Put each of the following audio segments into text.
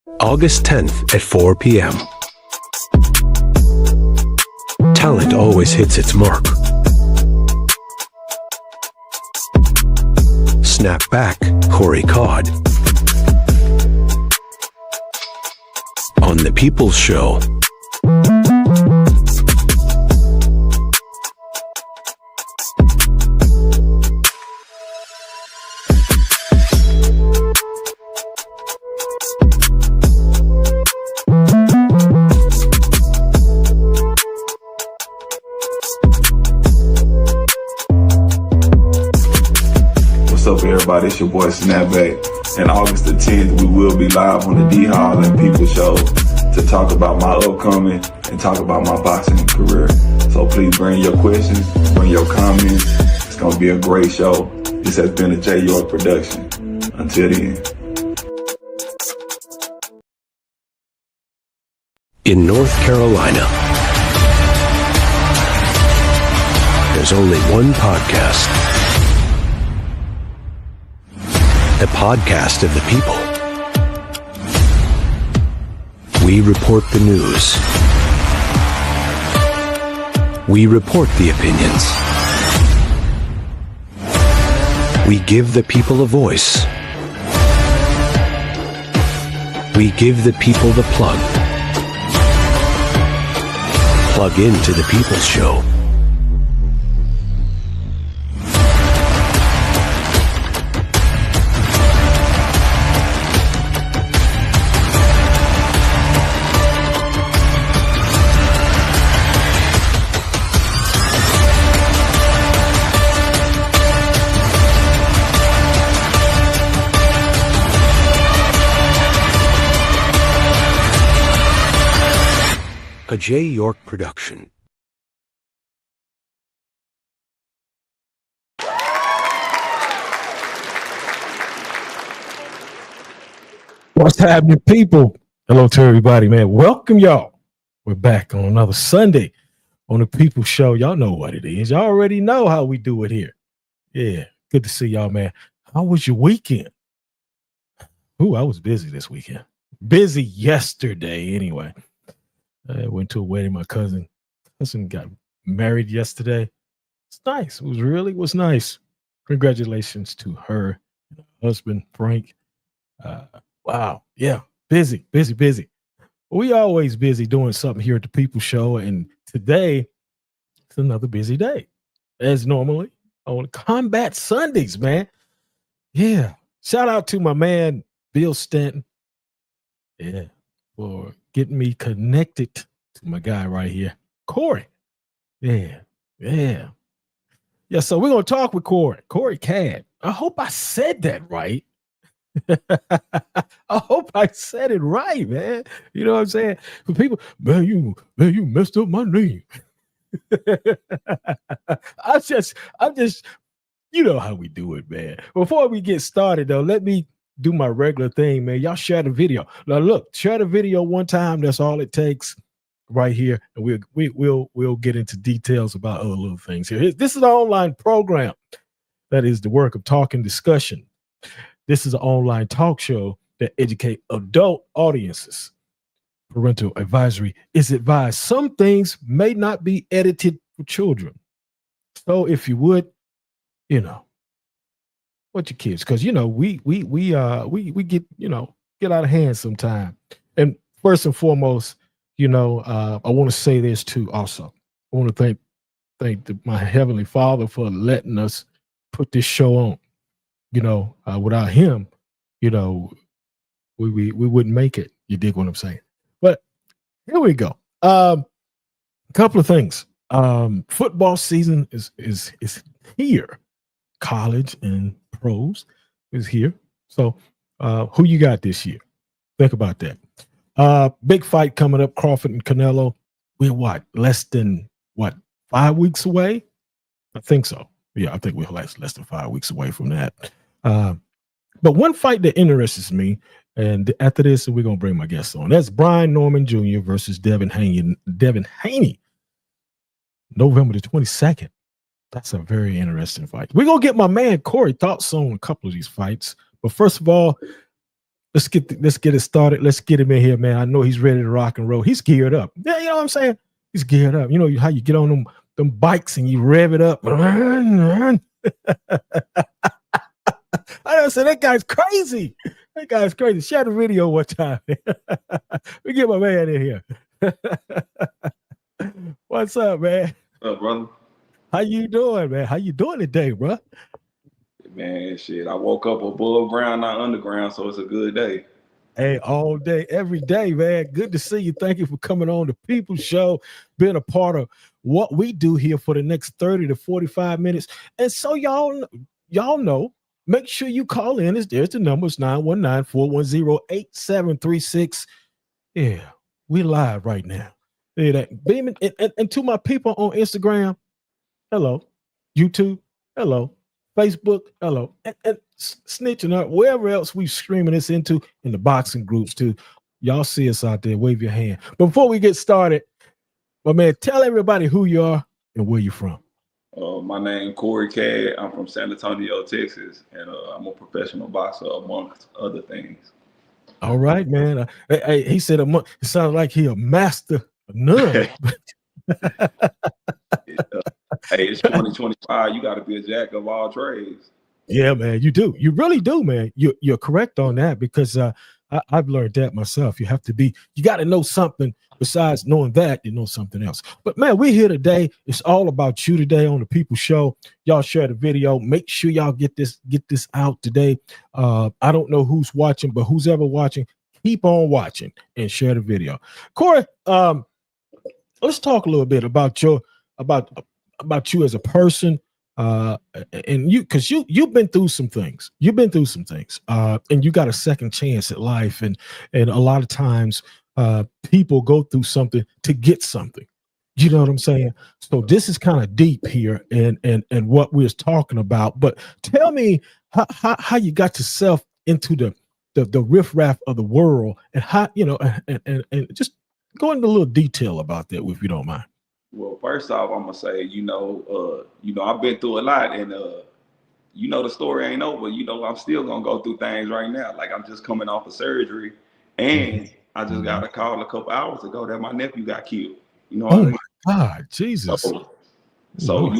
August 10th at 4 p.m. Talent always hits its mark. Snap back, Caad. On The People's Show. What's up, everybody? It's your boy Snapback. And August the 10th, we will be live on the D Hall and People Show to talk about my upcoming and talk about my boxing career. So please bring your questions, bring your comments. It's going to be a great show. This has been a J. York production. Until then. In North Carolina, there's only one podcast. The podcast of the people. We report the news. We report the opinions. We give the people a voice. We give the people the plug. Plug into the People's Show. A J. York production. What's happening, people? Hello to everybody, man. Welcome, y'all. We're back on another Sunday on the People Show. Y'all know what it is. Y'all already know how we do it here. Yeah, good to see y'all, man. How was your weekend? Ooh, I was busy this weekend. Busy yesterday, anyway. I went to a wedding. My cousin got married yesterday. It's nice. It was nice. Congratulations to her and her husband, Frank. Wow. Yeah. Busy. We always busy doing something here at the People Show. And today, it's another busy day. As normally on Combat Sundays, man. Yeah. Shout out to my man, Bill Stanton. Yeah. For getting me connected to my guy right here, Corey. Yeah. So we're going to talk with Corey Caad. I hope I said that right. I hope I said it right, man. You know what I'm saying? For people, man, you messed up my name. I'm just, you know how we do it, man. Before we get started, though, let me do my regular thing, man. Y'all share the video. Now, look, share the video one time. That's all it takes, right here, and we'll get into details about other little things here. This is an online program that is the work of talk and discussion. This is an online talk show that educate adult audiences. Parental advisory is advised. Some things may not be edited for children, so if you would, what your kids, because we get get out of hand sometime. And first and foremost, I want to say this too. Also, I want to thank my Heavenly Father for letting us put this show on. Without him, we wouldn't make it. You dig what I'm saying? But here we go. A couple of things. Football season is here. College and pros is here. So who you got this year? Think about that. Big fight coming up, Crawford and Canelo. We're less than 5 weeks away? I think so. Yeah, I think we're less than 5 weeks away from that. But one fight that interests me, and after this, we're gonna bring my guests on. That's Brian Norman Jr. versus Devin Haney. November the 22nd. That's a very interesting fight. We're going to get my man Corey thoughts on a couple of these fights. But first of all, let's get it started. Let's get him in here, man. I know he's ready to rock and roll. He's geared up. Yeah, you know what I'm saying? He's geared up. You know how you get on them bikes and you rev it up. I said that guy's crazy. That guy's crazy. Share the video one time. We get my man in here. What's up, man? What's up, brother? How you doing, man? How you doing today, bro? Man, shit. I woke up above ground, not underground, so it's a good day. Hey, all day, every day, man. Good to see you. Thank you for coming on the People Show, being a part of what we do here for the next 30 to 45 minutes. And so y'all know, make sure you call in. There's the number. It's 919-410-8736. Yeah, we live right now. Yeah, that beaming and to my people on Instagram, hello. YouTube, hello. Facebook, hello. And snitching up wherever else we streaming this into in the boxing groups too. Y'all see us out there, wave your hand. But before we get started, my man, tell everybody who you are and where you're from. My name is Caad. I'm from San Antonio, Texas, and I'm a professional boxer amongst other things. All right, man. He said it sounds like he a master of none. Hey, it's 2025. You got to be a jack of all trades. Yeah, man, you do. You really do, man. You're correct on that because I've learned that myself. You got to know something besides knowing that, you know something else. But man, we're here today. It's all about you today on the People Show. Y'all share the video. Make sure y'all get this out today. I don't know who's watching, but who's ever watching, keep on watching and share the video. Corey, let's talk a little bit about you as a person, and because you've been through some things. And you got a second chance at life, and a lot of times people go through something to get something. You know what I'm saying? So this is kind of deep here, and what we're talking about. But tell me how you got yourself into the riffraff of the world, and how and just go into a little detail about that, if you don't mind. Well, first off, I'm gonna say, I've been through a lot, and the story ain't over. I'm still gonna go through things right now. Like, I'm just coming off of surgery, and I just got a call a couple hours ago that my nephew got killed. Oh my God, Jesus! So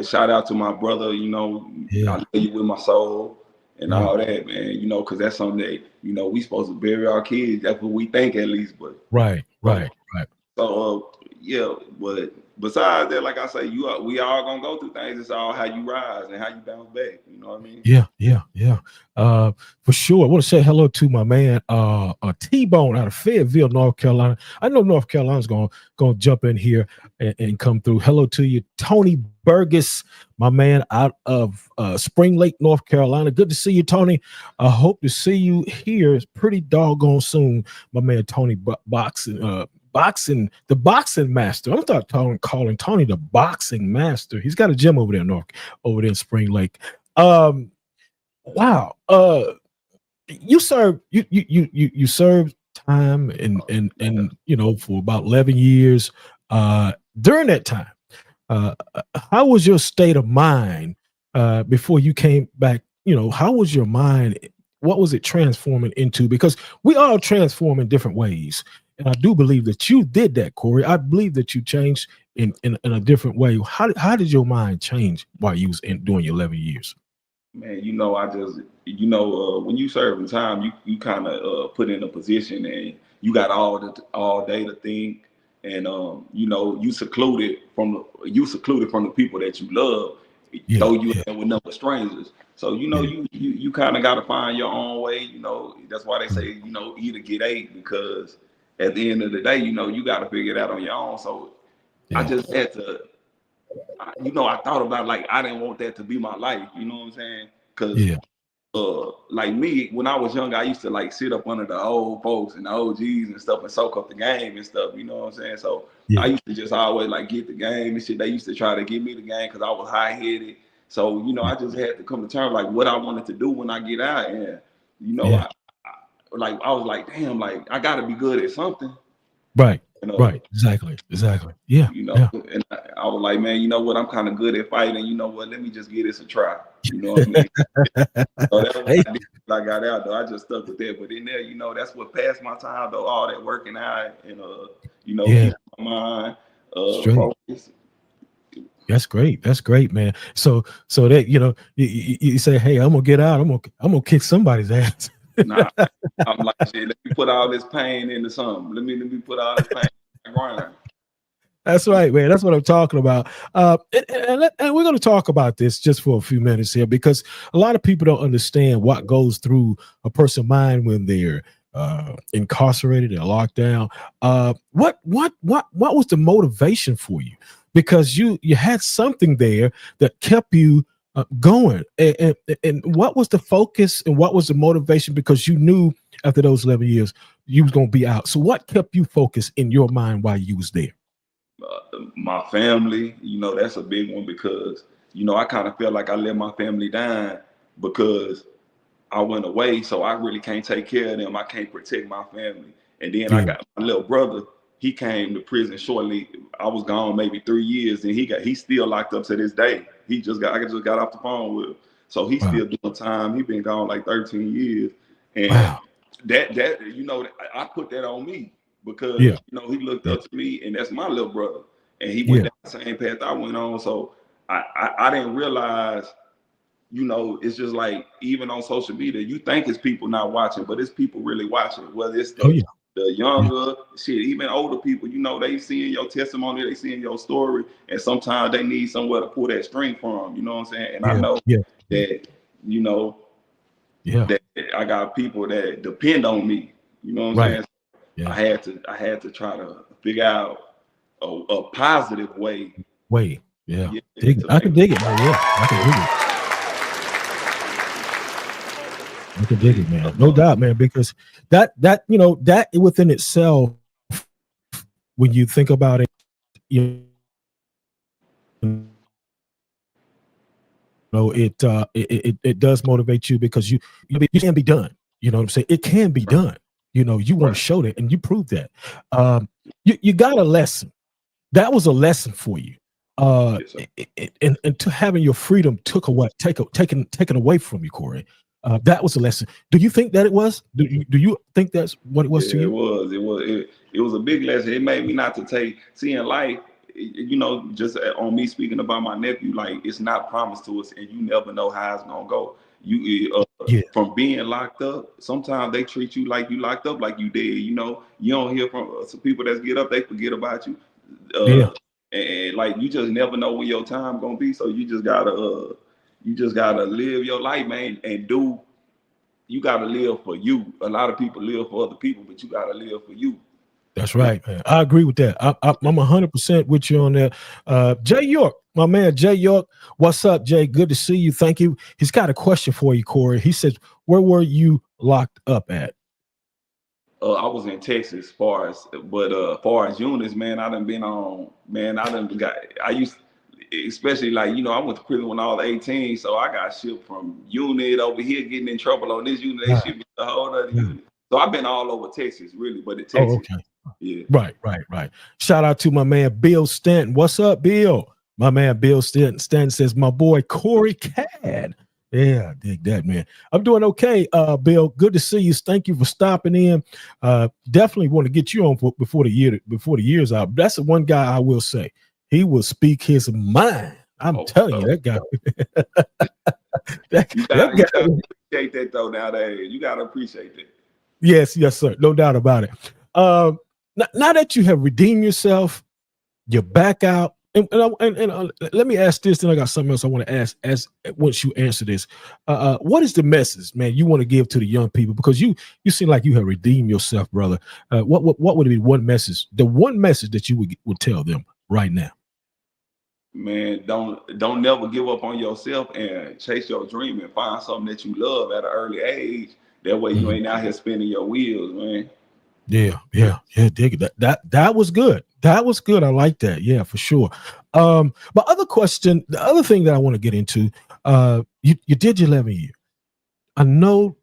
shout out to my brother. I love you with my soul and all that, man. Because that's something that we supposed to bury our kids. That's what we think, at least. But right. So but besides that, like I say, we all gonna go through things. It's all how you rise and how you bounce back. You know what I mean? Yeah. For sure. I want to say hello to my man, T-Bone out of Fayetteville, North Carolina. I know North Carolina's gonna jump in here and come through. Hello to you, Tony Burgess, my man out of Spring Lake, North Carolina. Good to see you, Tony. I hope to see you here pretty doggone soon, my man Tony the boxing master. I'm calling Tony the boxing master. He's got a gym over there in Spring Lake. Wow. You served time and for about 11 years. During that time, how was your state of mind before you came back? How was your mind? What was it transforming into? Because we all transform in different ways. And I do believe that you did that, Corey. I believe that you changed in a different way. How did your mind change while you was doing your 11 years? Man, I just, when you serving time, you kind of put in a position, and you got all day to think, and you secluded from the people that you love, though you ain't with number strangers. So you kind of got to find your own way. That's why they say either get eight, because at the end of the day, you got to figure it out on your own. So I just had to. I thought about, like, I didn't want that to be my life. You know what I'm saying? Because like me, when I was younger, I used to like sit up under the old folks and the OGs and stuff and soak up the game and stuff. You know what I'm saying? So I used to just always like get the game and shit. They used to try to give me the game because I was high headed. So I just had to come to terms like what I wanted to do when I get out, and I was like, damn, like I got to be good at something. Right. And Right. Exactly. Yeah. you know, Yeah. and I was like, man, you know what? I'm kind of good at fighting. You know what? Let me just give this a try. You know what I mean? So that was Hey, what I did when I got out though. I just stuck with that. But in there, you know, that's what passed my time though. All that working out and you know, yeah. keeping my mind Straight. focused. That's great. That's great, man. So that you say, hey, I'm gonna get out. I'm gonna kick somebody's ass. Nah, I'm like, shit, let me put all this pain into something. Let me put all this pain in the grind. That's right, man. That's what I'm talking about. And we're going to talk about this just for a few minutes here because a lot of people don't understand what goes through a person's mind when they're incarcerated and locked down. What was the motivation for you? Because you had something there that kept you going, and what was the focus and what was the motivation? Because you knew after those 11 years you was going to be out. So what kept you focused in your mind while you was there? My family, you know, that's a big one because, you know, I kind of felt like I let my family down because I went away. So I really can't take care of them. I can't protect my family. And then I Yeah. got my little brother. He came to prison shortly. I was gone maybe 3 years and he's still locked up to this day. I just got off the phone with him. So he's Wow. still doing time. He's been gone like 13 years. And Wow. that you know, I put that on me because Yeah. you know he looked Yeah. up to me, and that's my little brother, and he went Yeah. down the same path I went on. So I didn't realize, you know, it's just like even on social media, you think it's people not watching, but it's people really watching. Whether it's Oh yeah. the Yeah. younger shit, even older people, you know, they seeing your testimony, they seeing your story, and sometimes they need somewhere to pull that string from. You know what I'm saying? And I Yeah. know Yeah. that, you know, Yeah. that I got people that depend on me. You know what I'm Right. saying? Yeah. I had to try to figure out a positive way, Wait. Yeah. yeah, Dig it. to I make can dig it, man. Yeah. I can dig it. I can dig yeah, it, man. No doubt, man. Because that within itself, when you think about it, you it does motivate you because you can be done. You know what I'm saying? It can be done. You want to right. show that, and you prove that. You got a lesson. That was a lesson for you. Yes, sir. And to having your freedom taken away from you, Corey. That was a lesson. Do you think that it was? Do you think that's what it was to Yeah, it you? was. It was a big lesson. It made me not to take seeing life. You know, just on me speaking about my nephew, like it's not promised to us, and you never know how it's gonna go. You Yeah, from being locked up, sometimes they treat you like you locked up, like you dead. You know, you don't hear from some people that get up, they forget about you, yeah, and like you just never know when your time gonna be. So you just gotta live your life, man, and do. You gotta live for you. A lot of people live for other people, but you gotta live for you. that's right, man. I agree with that. I'm 100% with you on that. Jay York, my man, Jay York. What's up, Jay? Good to see you. Thank you. He's got a question for you, Corey. He says, "Where were you locked up at?" I was in Texas, far as units, man, I done been on, man, I used, especially like, you know, I went to prison when I was 18, so I got shipped from unit over here, getting in trouble on this unit, they Wow, shipped me to a whole other wow. unit. So I've been all over Texas, really, but in Oh, Texas, okay. yeah. Right. Shout out to my man Bill Stanton. What's up, Bill? My man Bill Stanton says, my boy Corey Caad. Yeah, I dig that, man. I'm doing okay, Bill. Good to see you. Thank you for stopping in. Definitely want to get you on before the year's out. That's the one guy I will say. He will speak his mind. I'm Oh, telling you, that guy. that you guy. gotta appreciate that though nowadays. You gotta appreciate that. Yes, sir. No doubt about it. Now that you have redeemed yourself, you're back out. And let me ask this, then I got something else I want to ask as once you answer this. What is the message, man, you want to give to the young people? Because you seem like you have redeemed yourself, brother. What would be one message, the one message that you would tell them right now? Man, don't never give up on yourself and chase your dream and find something that you love at an early age. That way you Mhm. ain't out here spinning your wheels, man. Yeah. Dig it. That was good. That was good. I like that. Yeah, for sure. My other question, the other thing that I want to get into, you did your 11 years. I know,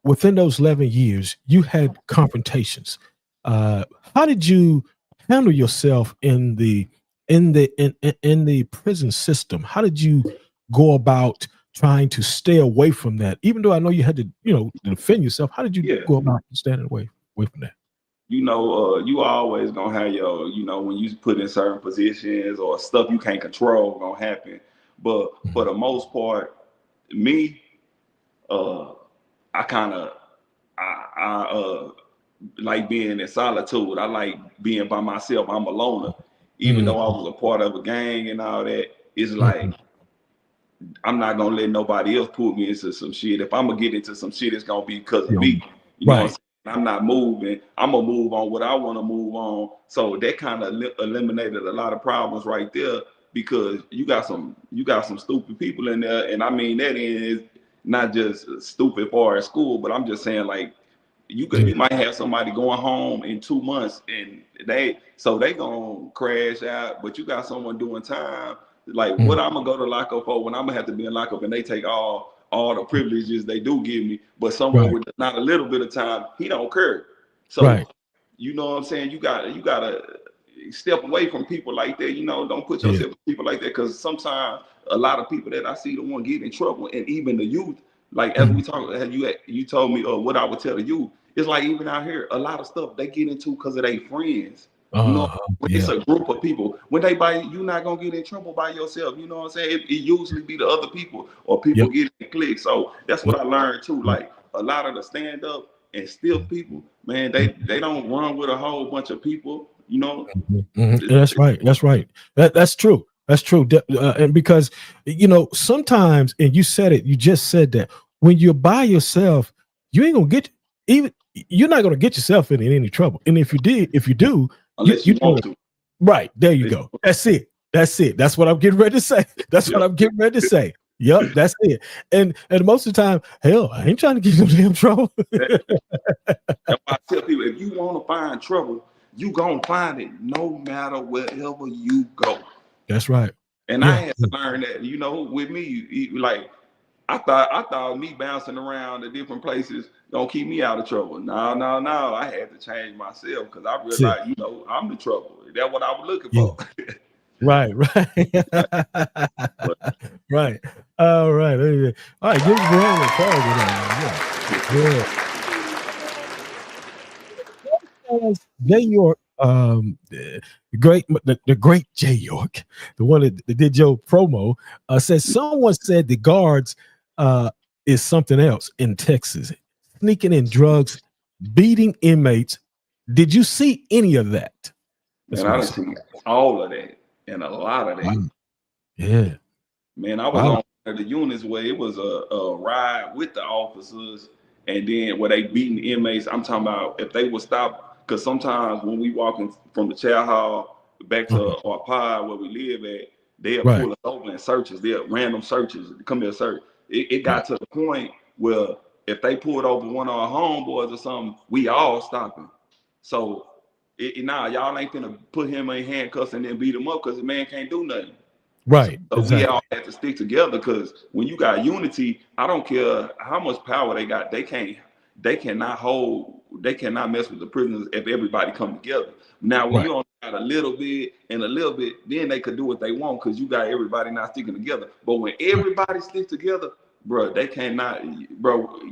within those 11 years, you had confrontations. How did you handle yourself in the in the prison system? How did you go about trying to stay away from that? Even though I know you had to, defend yourself, how did you Yeah. go about staying away from that? You always gonna have your, when you put in certain positions or stuff you can't control gonna happen. But for the most part, me, I kind of, I like being in solitude. I like being by myself. I'm a loner. Even though I was a part of a gang and all that, it's like I'm not gonna let nobody else pull me into some shit. If I'm gonna get into some shit, it's gonna be because of me. You know what I'm saying? I'm not moving. I'm gonna move on what I want to move on. So that kind of eliminated a lot of problems right there, because you got some stupid people in there, and I mean that is not just stupid for at school, but I'm just saying, like, you might have somebody going home in 2 months and they gonna crash out, but you got someone doing time. Like, what I'm gonna go to lockup for when I'm gonna have to be in lockup and they take all the privileges they do give me, but someone with not a little bit of time, he don't care. So you know what I'm saying? You gotta step away from people like that. Don't put yourself with people like that, because sometimes a lot of people that I see the one get in trouble, and even the youth. Like, as we talk, you told me what I would tell the youth. It's like, even out here, a lot of stuff they get into because of their friends. It's a group of people. When they buy, you're not gonna get in trouble by yourself. You know what I'm saying? It usually be the other people or people getting clicked. So that's what I learned too. Like, a lot of the stand up and stiff people, man, they don't run with a whole bunch of people. That's right. That's true. That's true. And because sometimes, and you said it, you just said that when you're by yourself, you ain't gonna you're not gonna get yourself in any trouble. And if you do, unless you want to. Right, there you go. That's it. That's what I'm getting ready to say. What I'm getting ready to say. Yep, that's it. And most of the time, hell, I ain't trying to get no damn trouble. That's why I tell people, if you want to find trouble, you gonna find it no matter wherever you go. That's right. And I had to learn that, with me, like, I thought me bouncing around to different places gonna keep me out of trouble. No. I had to change myself, because I realized, I'm the trouble. That's what I was looking for. Right. Right. All right. Give us a round of applause. Jay York, the great Jay York, the one that did your promo, says someone said the guards is something else in Texas, sneaking in drugs, beating inmates. Did you see any of that? Man, I done seen all of that and a lot of that. Wow. Yeah. Man, I was on the units where it was a ride with the officers, and then where they beating the inmates. I'm talking about if they would stop, because sometimes when we walking from the chow hall back to our pod where we live at, they'll pull us over and search us. They'll random searches, come here search. It got to the point where if they pulled over one of our homeboys or something, we all stopping. So y'all ain't gonna put him in handcuffs and then beat him up, because the man can't do nothing. Right. So exactly. We all have to stick together, because when you got unity, I don't care how much power they got, they cannot mess with the prisoners if everybody come together. Now, when you only got a little bit and a little bit, then they could do what they want, because you got everybody not sticking together. But when everybody sticks together, bro, they cannot, bro.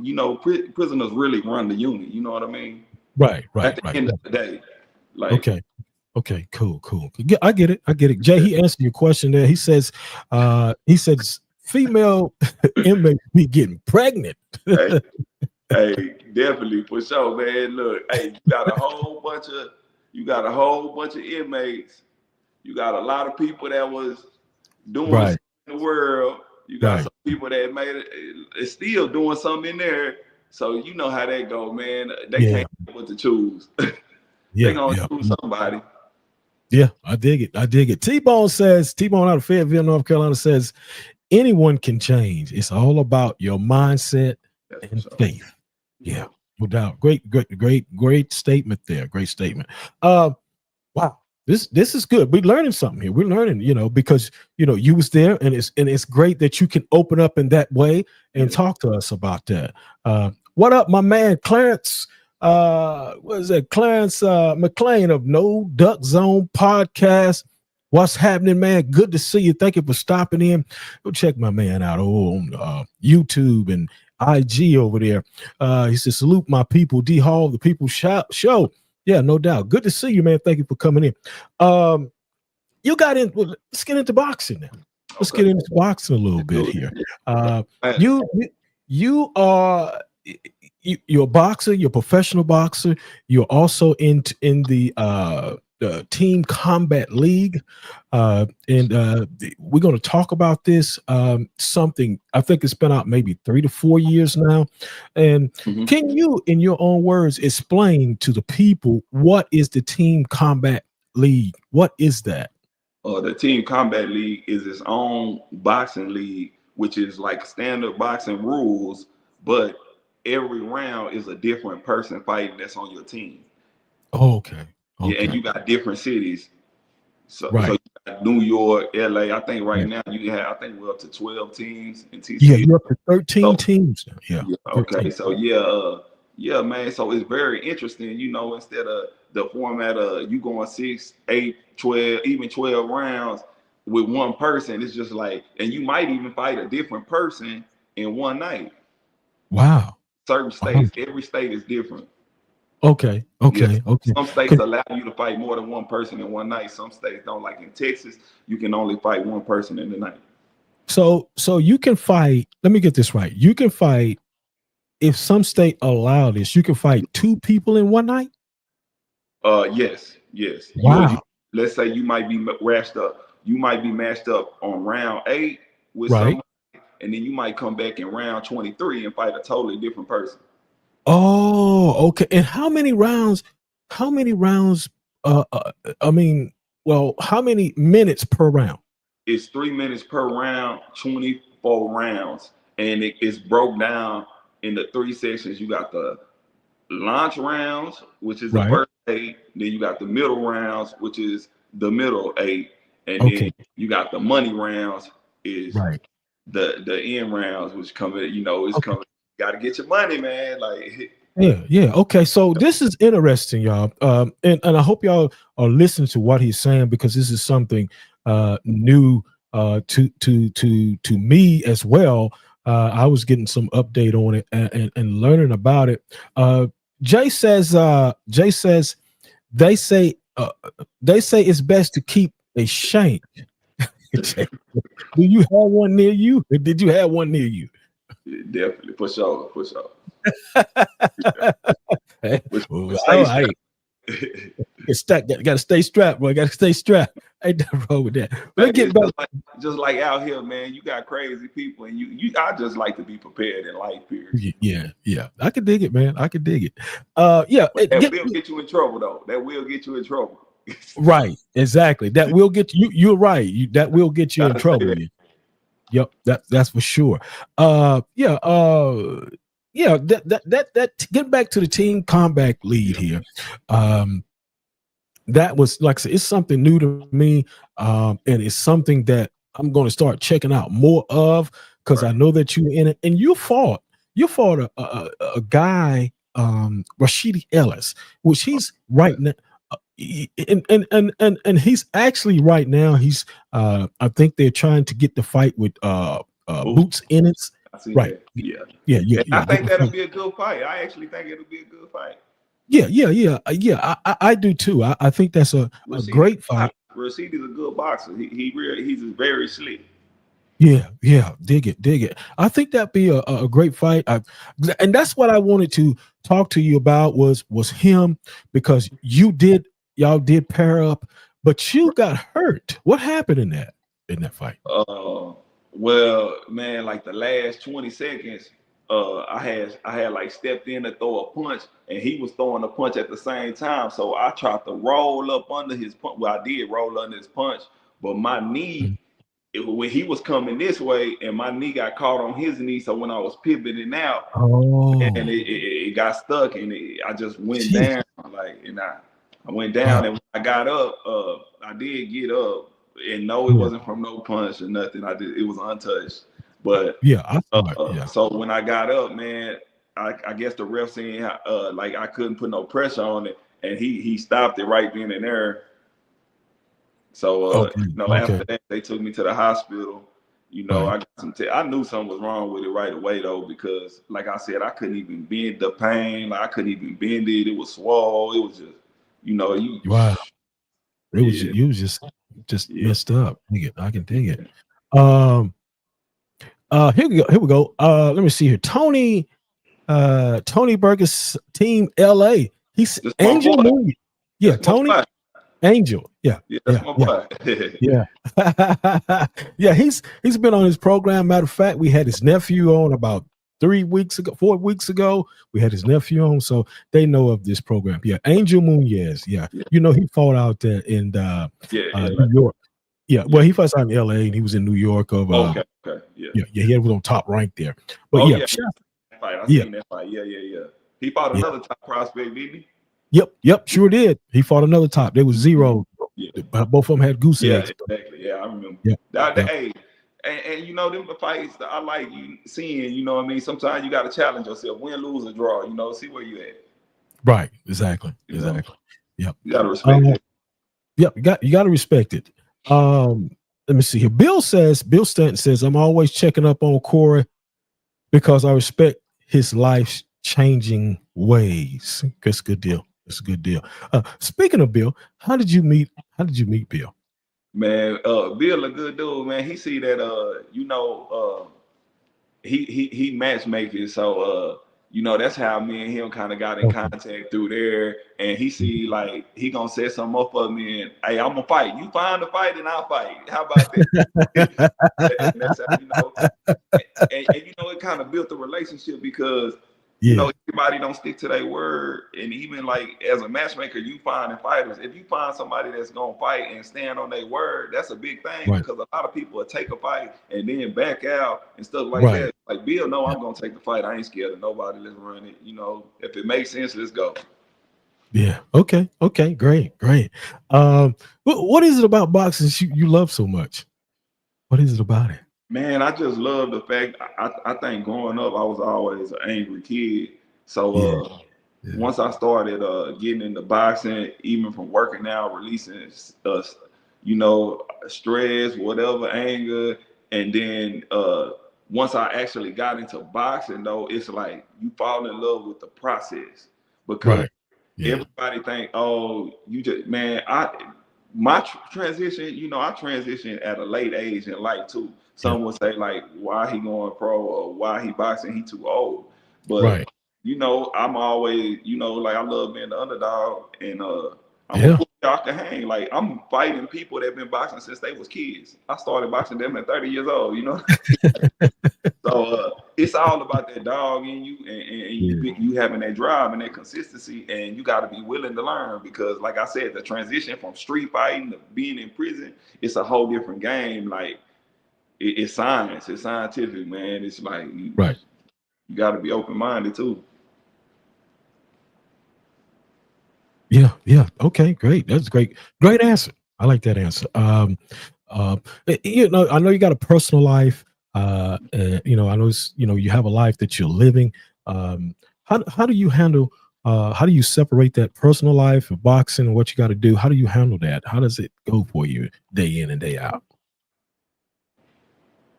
Prisoners really run the unit. You know what I mean? Right. At the end of the day, like. Okay, cool. I get it. Jay, he answered your question there. He says female inmates be getting pregnant. Hey, definitely, for sure, man. Look, hey, you got a whole bunch of inmates. You got a lot of people that was doing something in the world. You got some people that made it, still doing something in there. So you know how that go, man. They can't know what to choose. They gonna choose somebody. Yeah, I dig it. T-Bone out of Fayetteville, North Carolina says, anyone can change. It's all about your mindset and faith. Yeah, no doubt. Great statement there. Great statement. Wow. This is good. We're learning something here. We're learning, because you was there, and it's great that you can open up in that way and talk to us about that. What up, my man Clarence What is that? Clarence McLean of No Duck Zone Podcast. What's happening, man? Good to see you. Thank you for stopping in. Go check my man out on YouTube and IG over there. He says, salute my people, D Hall, the people show. Yeah, no doubt. Good to see you, man. Thank you for coming in. You got in. Well, let's get into boxing now. Let's get into boxing a little bit here. You are you're a boxer. You're a professional boxer. You're also in the Team Combat League, and we're going to talk about this. Something I think it's been out maybe 3 to 4 years now. And can you, in your own words, explain to the people what is the Team Combat League? What is that? The Team Combat League is its own boxing league, which is like standard boxing rules, but every round is a different person fighting that's on your team. Oh, okay. Yeah, and you got different cities. So right. So you got New York, LA. I think right now you have, I think we're up to 12 teams in TCL. Yeah, you're up to 13 teams. Yeah. Okay. So yeah, man. So it's very interesting, you know, instead of the format of you going 6, 8, 12, even 12 rounds with one person, it's just like, and you might even fight a different person in one night. Wow. Certain states, every state is different. Okay. Yes. Some states allow you to fight more than one person in one night. Some states don't. Like in Texas, you can only fight one person in the night. So you can fight. Let me get this right. You can fight, if some state allow this, you can fight 2 people in one night. Yes. Wow. Let's say you might be matched up. You might be matched up on round 8 with somebody, and then you might come back in round 23 and fight a totally different person. Oh, okay. And how many rounds? I mean, well, how many minutes per round? It's 3 minutes per round, 24 rounds, and it's broke down into 3 sections. You got the launch rounds, which is the first 8. Then you got the middle rounds, which is the middle 8, and then you got the money rounds, is the end rounds, which come in. You know, it's coming. Got to get your money, man. Like, yeah. Okay, so this is interesting, y'all. And I hope y'all are listening to what he's saying, because this is something new to me as well. I was getting some update on it and learning about it. Jay says they say it's best to keep a shank. Do you have one near you? Did you have one near you? Definitely, for sure. Gotta stay strapped, boy. Gotta stay strapped. Ain't nothing wrong with that. Let's get back. Just like out here, man, you got crazy people, and I just like to be prepared in life, period. Yeah. I can dig it, man. I can dig it. That will get you in trouble, though. That will get you in trouble. Right, exactly. That will get you. You're right. That will get you in trouble. Yep, that's for sure. That get back to the Team Combat League here. That was, like I said, it's something new to me, and it's something that I'm going to start checking out more of, because I know that you're in it, and you fought a guy, Rashidi Ellis, which he's right now. And he's actually right now, he's I think they're trying to get the fight with Boots Ennis. Right. Yeah. I think that'll be a good fight. I actually think it'll be a good fight. Yeah. I do too. I think that's a great fight. Rashidi's a good boxer. He's very slick. Yeah, dig it. I think that'd be a great fight. And that's what I wanted to talk to you about was him, because y'all did pair up, but you got hurt. What happened in that fight? Well, man, like the last 20 seconds, I had like stepped in to throw a punch, and he was throwing a punch at the same time. So I tried to roll up under his punch. Well, I did roll under his punch, but my knee, when he was coming this way, and my knee got caught on his knee. So when I was pivoting out, and it got stuck, and I just went down, and I went down, and when I got up, I did get up, and no, it wasn't from no punch or nothing. It was untouched. But I saw it. so when I got up, man, I guess the ref saying like I couldn't put no pressure on it, and he stopped it right then and there. So Okay. after that they took me to the hospital. I got I knew something was wrong with it right away though, because like I said, I couldn't even bend the pain. Like I couldn't even bend it. It was swole. It was just, you. Wow. It was Yeah, you was just yeah. messed up. I can dig it. Here we go. Let me see here. Tony Burgess, Team LA. He's That's my Angel boy. Moon. Yeah, That's my Tony boy. Angel. Yeah, Yeah, that's my boy. yeah. Yeah, he's been on his program. Matter of fact, we had his nephew on about 4 weeks ago. We had his nephew on, so they know of this program. Yeah, Angel Munez. Yeah, he fought out there in New York. Yeah, well, he fought out in LA and he was in New York. Okay, yeah, he was on top rank there. But I seen that fight. Yeah. He fought Yeah. another top prospect, didn't he? Yep, sure did. He fought another top. There was 0. Yeah. Both of them had goose eggs. Exactly. Yeah, I remember. Yeah. Hey, and them the fights that I like seeing. You know what I mean? Sometimes you got to challenge yourself, win, lose, or draw. See where you at. Right. Exactly. Yep. You got to respect it. Yep. You got to respect it. Let me see here. Bill Stanton says, I'm always checking up on Corey because I respect his life changing ways. That's a good deal. Speaking of Bill, how did you meet Bill? Man, Bill a good dude, man. He see that he matchmaking, so that's how me and him kind of got in contact through there. And he see like he gonna set something up for me, and hey, I'm gonna fight. You find the fight, and I'll fight. How about that? And that's how and it kind of built a relationship because everybody don't stick to their word. And even like as a matchmaker, you find in fighters, if you find somebody that's gonna fight and stand on their word, that's a big thing. Because a lot of people will take a fight and then back out and stuff like that. Like Bill, no, I'm gonna take the fight. I ain't scared of nobody. Let's run it. If it makes sense, let's go. Yeah. Okay. Great. What is it about boxing you love so much? What is it about it? Man, I just love the fact. I think growing up, I was always an angry kid. So once I started getting into boxing, even from working out, releasing stress, whatever, anger, and then once I actually got into boxing, though, it's like you fall in love with the process because everybody think, oh, you just my transition, I transitioned at a late age in life too. Some would say like, why he going pro or why he boxing? He too old. But I'm always, like I love being the underdog, and I'm a y'all can hang. Like I'm fighting people that been boxing since they was kids. I started boxing them at 30 years old. So it's all about that dog in you, and you having that drive and that consistency, and you got to be willing to learn because, like I said, the transition from street fighting to being in prison, it's a whole different game. Like it's science, it's scientific, man. It's like you got to be open minded too. Yeah. Okay, great. That's great. Great answer. I like that answer. I know you got a personal life. I know you have a life that you're living. How do you handle? How do you separate that personal life of boxing and what you got to do? How do you handle that? How does it go for you day in and day out?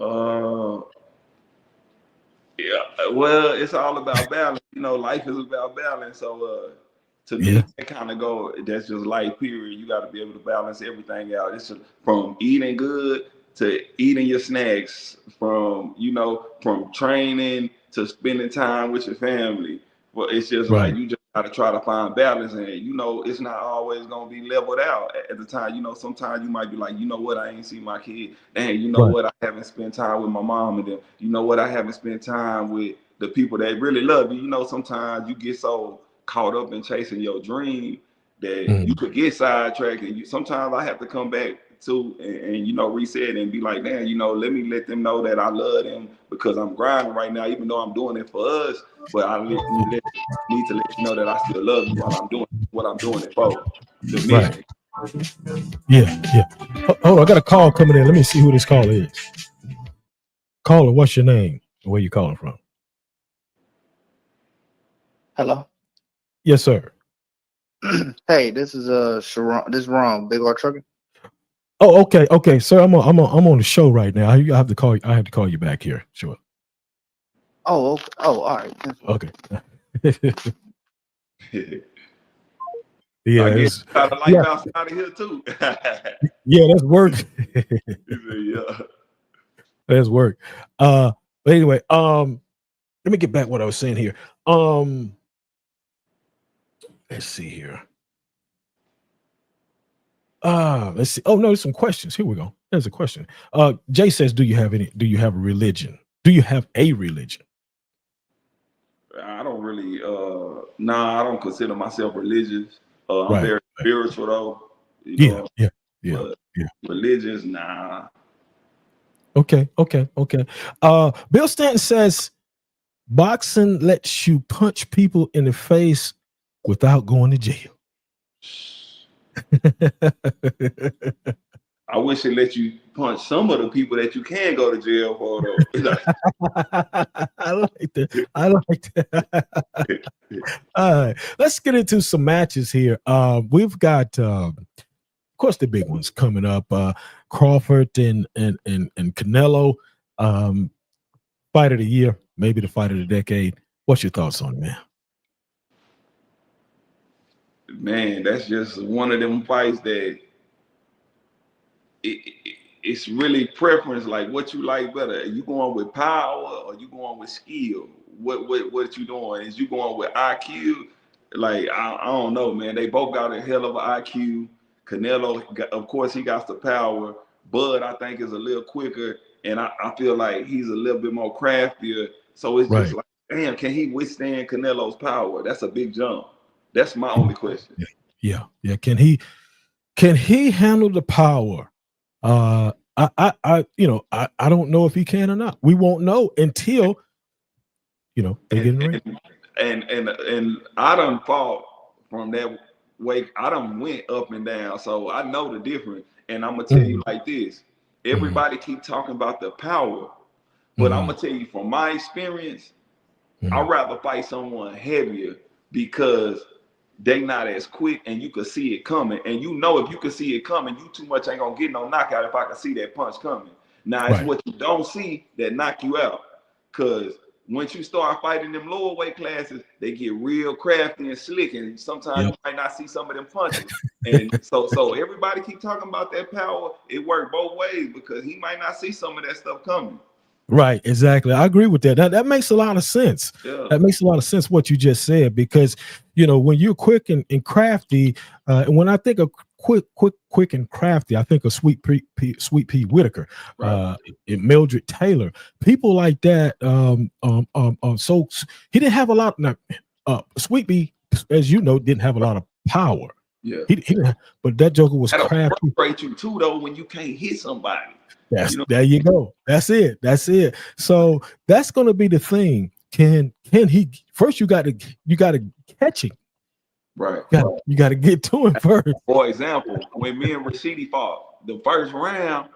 Well, it's all about balance. Life is about balance. So to me, that's just life, period. You got to be able to balance everything out. It's just from eating good to eating your snacks, from training to spending time with your family. Well, it's just like you just got to try to find balance, and it's not always gonna be leveled out at the time. Sometimes you might be like, what, I ain't seen my kid. Dang, what, I haven't spent time with my mom, and then what, I haven't spent time with the people that really love you. Sometimes you get so caught up in chasing your dream that you could get sidetracked, and sometimes I have to come back to and reset and be like, man, let me let them know that I love them because I'm grinding right now, even though I'm doing it for us. But I need to let you know that I still love you while I'm doing what I'm doing it for. The mission. Yeah. Oh, I got a call coming in. Let me see who this caller is. Caller, what's your name? Where you calling from? Hello. Yes, sir. Hey, this is Sharon. This is wrong. Big R trucking. Oh, okay, sir. I'm on the show right now. I have to call you. I have to call you back here. Sure. Oh, okay. Oh, all right. Okay. I Yeah, guess it's, got a life yeah, outside of here too. yeah. That's work. Yeah. That's work. But anyway, let me get back what I was saying here. Let's see here. Let's see. Oh no, there's some questions. Here we go. There's a question. Jay says, do you have a religion? Do you have a religion? I don't really I don't consider myself religious. I'm Right. very spiritual though, you Yeah, know, yeah, yeah, but yeah. religious, nah. Okay. Bill Stanton says boxing lets you punch people in the face without going to jail. I wish it let you punch some of the people that you can go to jail for though. I like that. I like that. All right, let's get into some matches here. We've got, of course, the big ones coming up. Crawford and Canelo, fight of the year, maybe the fight of the decade. What's your thoughts on it, man? Man, that's just one of them fights that it's really preference, like what you like better. Are you going with power or you going with skill? What you doing? Is you going with IQ? Like I don't know, man. They both got a hell of an IQ. Canelo, of course, he got the power. Bud, I think, is a little quicker, and I feel like he's a little bit more craftier. So it's just Right. like, damn, can he withstand Canelo's power? That's a big jump. That's my only question. Yeah. Can he handle the power? I don't know if he can or not. We won't know until they get in the ring. And I done fought from that way. I done went up and down, so I know the difference. And I'm gonna tell you like this: everybody keep talking about the power, but I'm gonna tell you from my experience, I'd rather fight someone heavier because they not as quick and you can see it coming. And if you can see it coming, you too much ain't gonna get no knockout if I can see that punch coming. Now it's what you don't see that knock you out. Cause once you start fighting them lower weight classes, they get real crafty and slick, and sometimes you might not see some of them punches. And so everybody keep talking about that power. It worked both ways because he might not see some of that stuff coming. Right, exactly. I agree with that. That makes a lot of sense. Yeah. That makes a lot of sense what you just said, because when you're quick and crafty, and when I think of quick and crafty, I think of Sweet Pea Whitaker, Right. and Mildred Taylor, people like that. So he didn't have a lot. Sweet Pea, as you know, didn't have a lot of power. Yeah. He didn't, but that joker was That'll crafty. frustrate you too, though, when you can't hit somebody. There you go. That's it. So that's going to be the thing. Can he first? You got to catch him. Right. You got to get to him first. For example, when me and Rashidi fought the first round,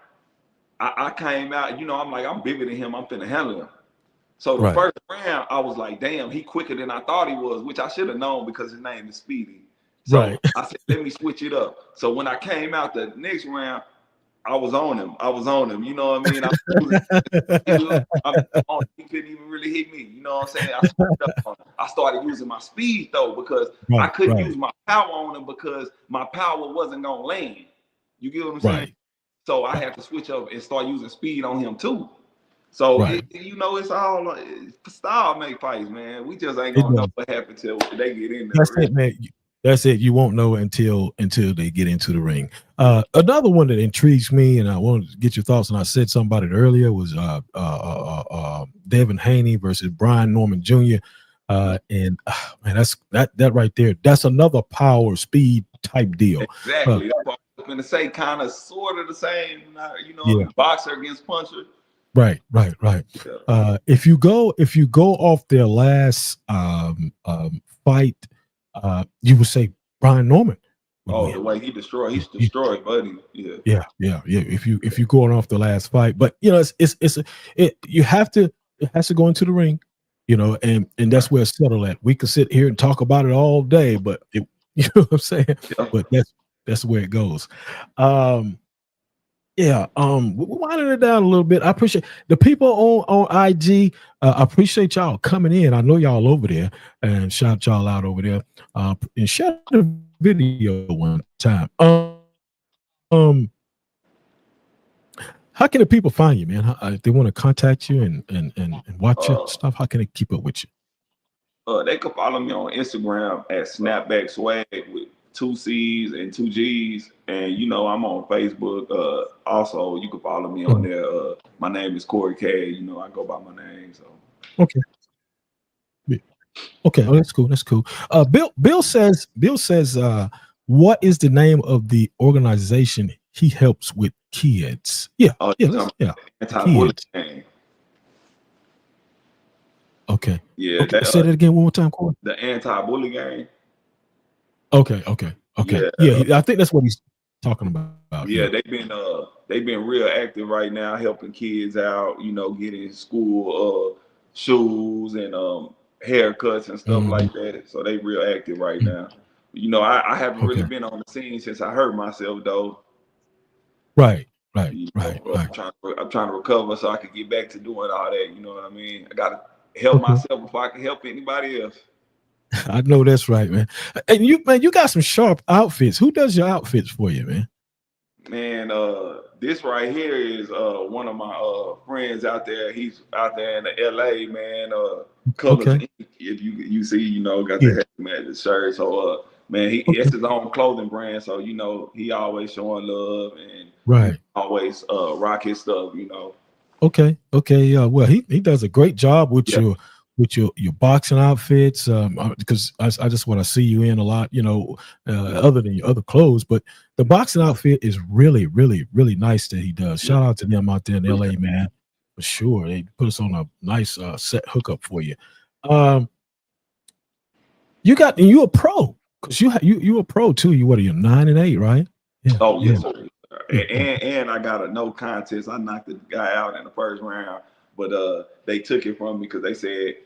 I came out. I'm like, I'm bigger than him. I'm finna handle him. So the first round, I was like, damn, he quicker than I thought he was, which I should have known because his name is Speedy. So I said, let me switch it up. So when I came out the next round, I was on him. You know what I mean? He couldn't even really hit me. You know what I'm saying? I started using my speed though, because I couldn't use my power on him because my power wasn't gonna land. You get what I'm saying? So I had to switch up and start using speed on him too. So it's all style make fights, man. We just ain't gonna know what happened till they get in there. That's it, man. That's it. You won't know until they get into the ring. Another one that intrigues me, and I wanted to get your thoughts, and I said something about it earlier, was Devin Haney versus Brian Norman Jr. And man, that right there. That's another power speed type deal. Exactly. That's what I was going to say. Kind of, sort of the same. Boxer against puncher. Right. If you go off their last fight, you would say Brian Norman. The way he's destroyed, buddy. Yeah. If you going off the last fight, but it has to go into the ring. and that's where it's settled at. We could sit here and talk about it all day, but you know what I'm saying? Yeah. But that's where it goes. Yeah, we're winding it down a little bit. I appreciate the people on IG. I appreciate y'all coming in. I know y'all over there, and shout y'all out over there. And share the video one time. How can the people find you, man? If they want to contact you and watch your stuff, how can they keep up with you? They can follow me on Instagram at Snapback Swag with 2 C's and 2 G's. And I'm on Facebook. Also, you can follow me on there. My name is Corey Caad. I go by my name. So Okay. Okay, that's cool. That's cool. Bill says, what is the name of the organization he helps with kids? Yeah. Anti-bullying game. Okay. Yeah. Okay. Say that again one more time, Corey. The anti-bully game. Okay. Yeah. I think that's what he's talking about. Yeah, they've been real active right now, helping kids out. Getting school shoes and haircuts and stuff like that. So they real active right now. I haven't really been on the scene since I hurt myself though. Right. I'm trying to recover so I can get back to doing all that. You know what I mean? I gotta help myself before I can help anybody else. I know that's right, man. And you got some sharp outfits. Who does your outfits for you, man? Man, this right here is one of my friends out there. He's out there in the LA, man. Colors Inc. If you see, got the the shirt. So man, he has his own clothing brand. So he always showing love and always rock his stuff. Okay. Well, he does a great job with your boxing outfits. Because I just want to see you in a lot, other than your other clothes. But the boxing outfit is really, really, really nice that he does. Shout out to them out there in LA, man. For sure. They put us on a nice set hookup for you. You a pro, because you a pro too. You 9-8, right? Yeah. Oh yes, sir. And I got a no contest. I knocked the guy out in the first round, but they took it from me because they said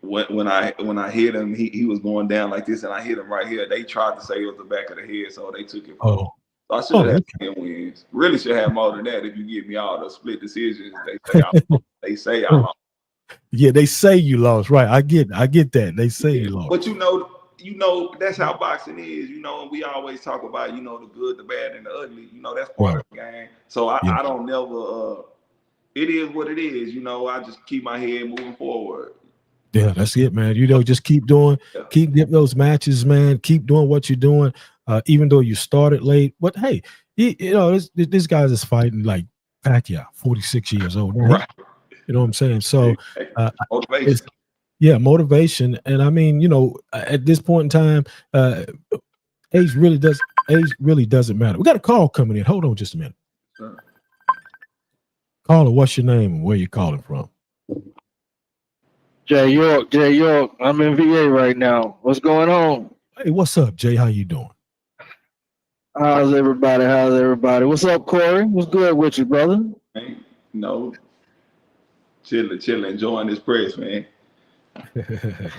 when I hit him, he was going down like this, and I hit him right here. They tried to say it was the back of the head, so they took it from me. So I should have had 10 wins. Really should have more than that if you give me all the split decisions. They say I lost. Yeah, they say you lost, right? I get that. They say you lost. But that's how boxing is, and we always talk about, the good, the bad, and the ugly. That's part of the game. So I don't never it is what it is, I just keep my head moving forward. Yeah, that's it, man. Just keep getting those matches, man. Keep doing what you're doing, even though you started late. But hey, this guy's is fighting like Pacquiao, 46 years old, right? You know what I'm saying? So motivation. Motivation. And I mean, at this point in time, age really doesn't matter. We got a call coming in. Hold on just a minute. Sure. Caller, what's your name and where you calling from? Jay York. I'm in VA right now. What's going on? Hey, what's up, Jay? How you doing? How's everybody? What's up, Corey? What's good with you, brother? Hey, chilling, enjoying this press, man.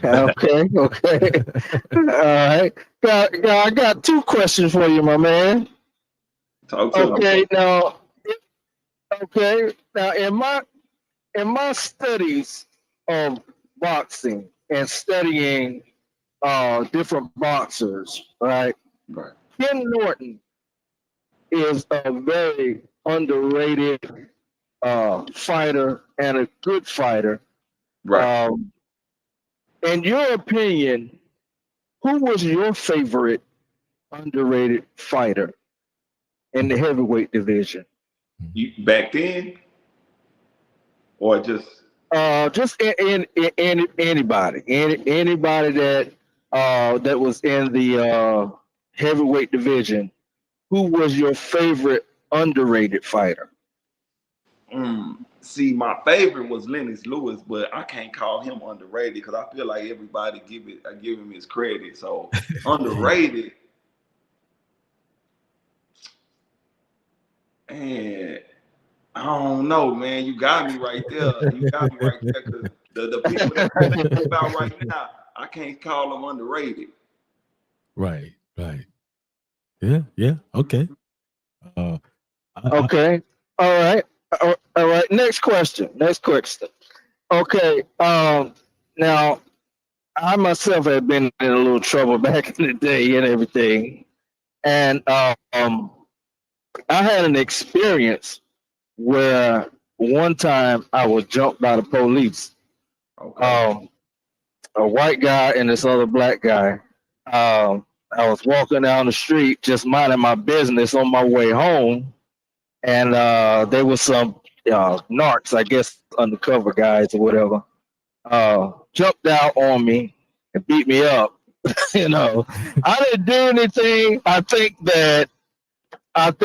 Okay. All right. I got 2 questions for you, my man. Talk to me. Now, in my studies of boxing and studying different boxers, right? Ken Norton is a very underrated fighter and a good fighter. Right. In your opinion, who was your favorite underrated fighter in the heavyweight division? Back then, or just anybody that was in the heavyweight division. Who was your favorite underrated fighter? See, my favorite was Lennox Lewis, but I can't call him underrated because I feel like everybody give him his credit. So underrated, and I don't know, man. You got me right there. Because The people that I'm thinking about right now, I can't call them underrated. Right. Yeah. Okay. Okay. All right. All right. Next question. Okay. Now I myself had been in a little trouble back in the day and everything, and I had an experience where one time I was jumped by the police. Okay. A white guy and this other black guy. I was walking down the street, just minding my business on my way home, and there was some narcs, I guess, undercover guys or whatever, jumped out on me and beat me up. You know, I didn't do anything. I think that and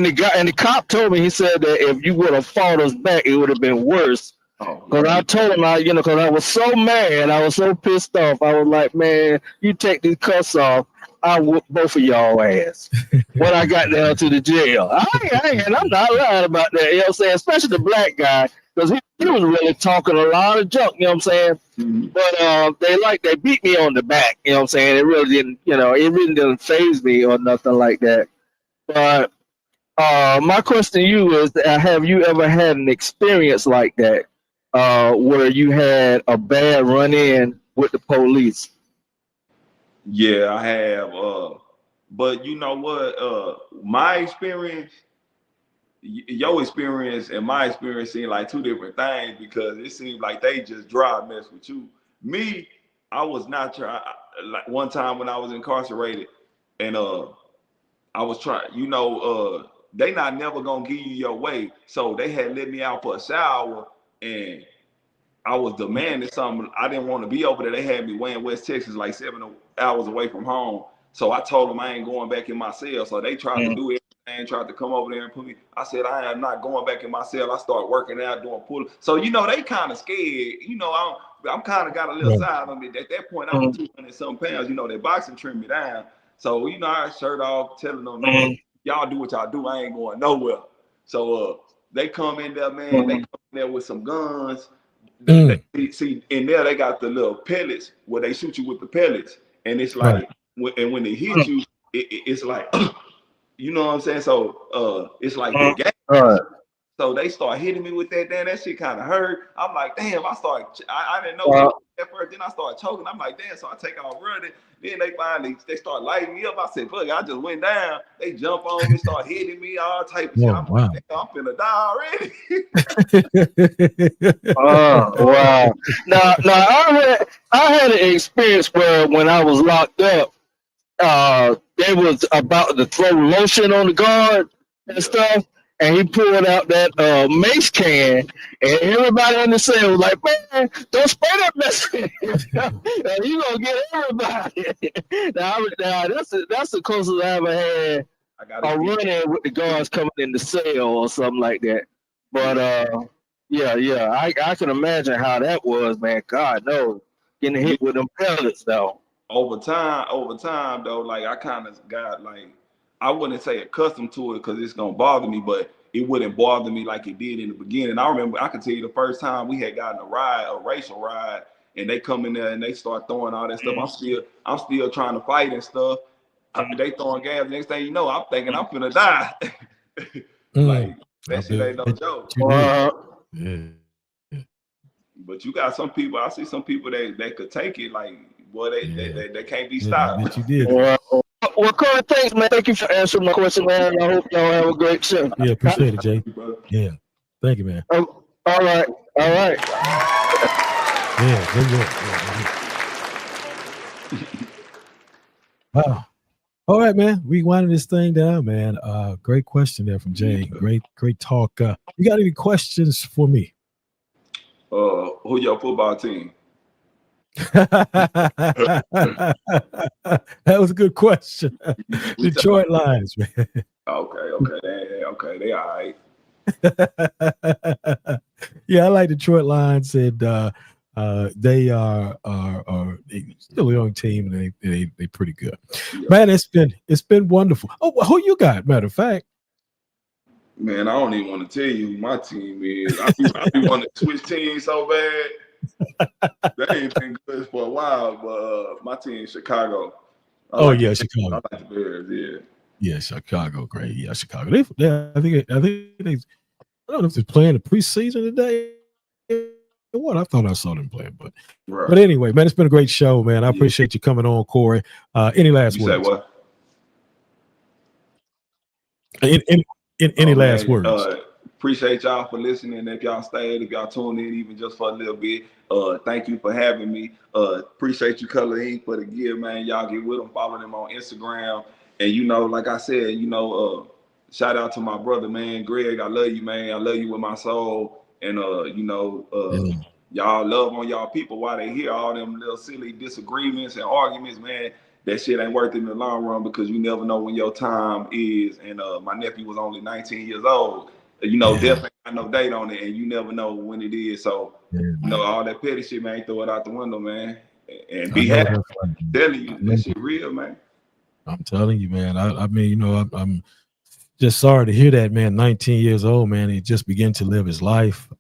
the cop told me, he said that if you would have fought us back, it would have been worse. Because I told him, because I was so mad, I was so pissed off. I was like, man, you take these cuffs off, I whoop both of y'all ass. When I got down to the jail, and I'm not lying about that. You know what I'm saying? Especially the black guy, because he was really talking a lot of junk. You know what I'm saying? Mm-hmm. But they beat me on the back. You know what I'm saying? It really didn't, it really didn't faze me or nothing like that. But my question to you is, have you ever had an experience like that where you had a bad run-in with the police? Yeah, I have. But you know what? My experience, your experience, and my experience seem like two different things, because it seems like they just dry mess with you. Me, I was not trying. Like one time when I was incarcerated, and I was trying, they not never gonna give you your way. So they had let me out for a shower, and I was demanding something. I didn't want to be over there. They had me way in West Texas, like 7 hours away from home. So I told them I ain't going back in my cell. So they tried to do everything, tried to come over there and put me. I said, I am not going back in my cell. I started working out, doing pull. So, they kind of scared. I'm kind of got a little side on me. At that point, I was 200-something pounds. That boxing trimmed me down. So, I shirt off, telling them, man, y'all do what y'all do. I ain't going nowhere. So they come in there, man. They come in there with some guns. See, in there they got the little pellets where they shoot you with the pellets, and it's like, when they hit you, it's like, you know what I'm saying? So it's like the gas. So they start hitting me with that. Damn, that shit kind of hurt. I'm like, damn. I didn't know at first. Then I started choking. I'm like, damn. So I take off running. Then they start lighting me up. I said, fuck, I just went down. They jump on me, start hitting me, all type of shit. I'm like, damn, I'm finna die already. Oh, wow. Now I had an experience where when I was locked up, they was about to throw lotion on the guard and stuff. And he pulled out that mace can, and everybody in the cell was like, man, don't spray that mess. You gonna get everybody. Now that's the closest I ever had a run-in with the guards coming in the cell or something like that. But I can imagine how that was, man. God knows, getting hit with them pellets though. Over time though, like I kind of got like, I wouldn't say accustomed to it because it's gonna bother me, but it wouldn't bother me like it did in the beginning. I remember, I can tell you the first time we had gotten a racial ride, and they come in there and they start throwing all that stuff. I'm still trying to fight and stuff. They throwing gas. Next thing you know, I'm thinking I'm finna die. Like that shit ain't no joke. But you got some people. I see some people that could take it. Like, boy, they can't be stopped. You did. Well, Corey, thanks, man. Thank you for answering my question, man. I hope y'all have a great show. Yeah, appreciate it, Jay. Yeah, thank you, man. All right. Yeah, good work. Wow. All right, man. We winding this thing down, man. Great question there from Jay. Great talk. You got any questions for me? Who your football team? That was a good question. Detroit Lions, man. Okay, they all right. Yeah, I like Detroit Lions, and they are still a young team, and they pretty good. Yeah. Man, it's been wonderful. Oh, who you got? Matter of fact, Man, I don't even want to tell you who my team is. I be wanting to switch teams so bad. They ain't been good for a while, but my team is Chicago. Chicago. I like the Bears, yeah. Yeah, Chicago, great. Yeah, Chicago. I think they. I don't know if they're playing the preseason today. What I thought I saw them playing, but anyway, man, it's been a great show, man. I appreciate you coming on, Corey. Any last words? You say what? Any last words? Appreciate y'all for listening. If y'all stayed, if y'all tuned in even just for a little bit, thank you for having me. Appreciate you, Color Inc. for the gear, man. Y'all get with them, follow them on Instagram. And, like I said, shout out to my brother, man, Greg. I love you, man. I love you with my soul. And, y'all love on y'all people while they hear all them little silly disagreements and arguments, man. That shit ain't worth it in the long run because you never know when your time is. And my nephew was only 19 years old. Death ain't got no date on it, and you never know when it is. So, all that petty shit, man, throw it out the window, man. And be happy. I'm telling you, that shit real, man. I'm telling you, man. I mean, I'm just sorry to hear that, man. 19 years old, man. He just began to live his life.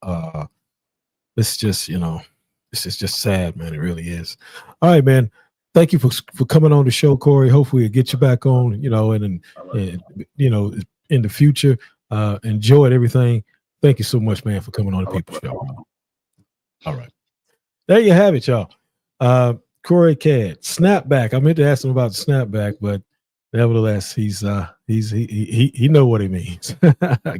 It's just, it's just sad, man. It really is. All right, man. Thank you for coming on the show, Corey. Hopefully we'll get you back on, and in the future. Enjoyed everything. Thank you so much, man, for coming on the People Show. All right. There you have it, y'all. Corey Caad, snapback. I meant to ask him about the snapback, but nevertheless, he know what it means.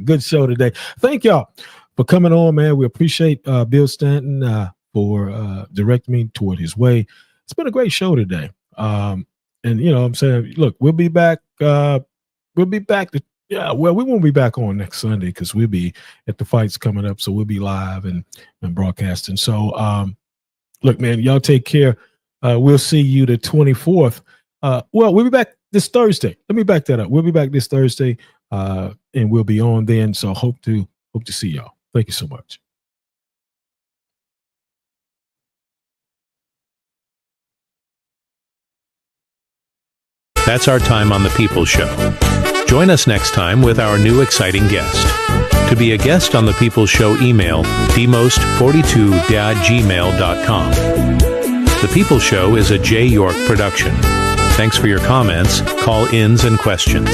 Good show today. Thank y'all for coming on, man. We appreciate Bill Stanton for directing me toward his way. It's been a great show today. And I'm saying, look, we'll be back. We won't be back on next Sunday because we'll be at the fights coming up. So we'll be live and broadcasting. So, look, man, y'all take care. We'll see you the 24th. We'll be back this Thursday. Let me back that up. We'll be back this Thursday, and we'll be on then. So hope to see y'all. Thank you so much. That's our time on The People Show. Join us next time with our new exciting guest. To be a guest on The People Show, email dmost42@gmail.com. The People Show is a J. York production. Thanks for your comments, call-ins, and questions.